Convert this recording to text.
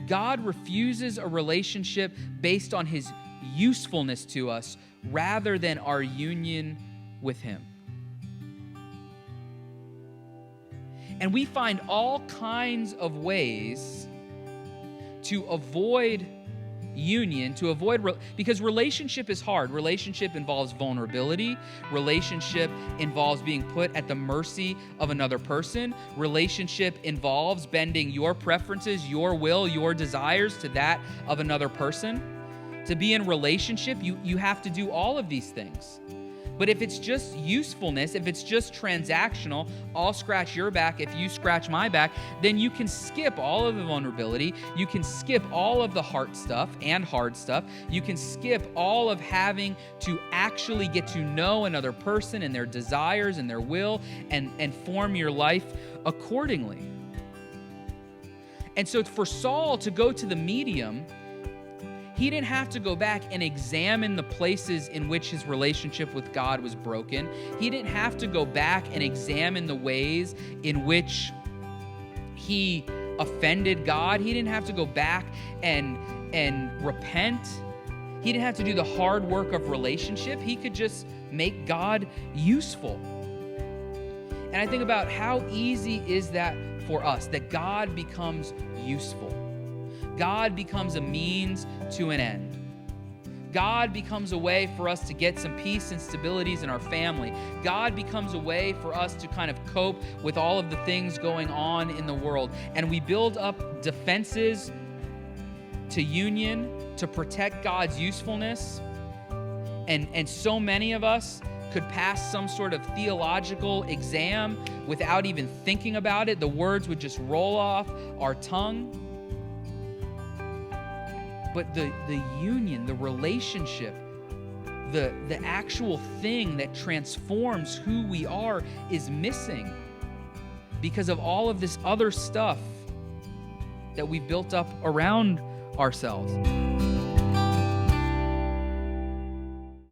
God refuses a relationship based on his usefulness to us rather than our union with him. And we find all kinds of ways to avoid union, because relationship is hard. Relationship involves vulnerability. Relationship involves being put at the mercy of another person. Relationship involves bending your preferences, your will, your desires to that of another person. To be in relationship, you have to do all of these things. But if it's just usefulness, if it's just transactional, I'll scratch your back if you scratch my back, then you can skip all of the vulnerability. You can skip all of the heart stuff and hard stuff. You can skip all of having to actually get to know another person and their desires and their will and form your life accordingly. And so for Saul to go to the medium, he didn't have to go back and examine the places in which his relationship with God was broken. He didn't have to go back and examine the ways in which he offended God. He didn't have to go back and repent. He didn't have to do the hard work of relationship. He could just make God useful. And I think about how easy is that for us, that God becomes useful. God becomes a means to an end. God becomes a way for us to get some peace and stabilities in our family. God becomes a way for us to kind of cope with all of the things going on in the world. And we build up defenses to union, to protect God's usefulness. And so many of us could pass some sort of theological exam without even thinking about it. The words would just roll off our tongue. But the union, the relationship, the actual thing that transforms who we are is missing because of all of this other stuff that we've built up around ourselves.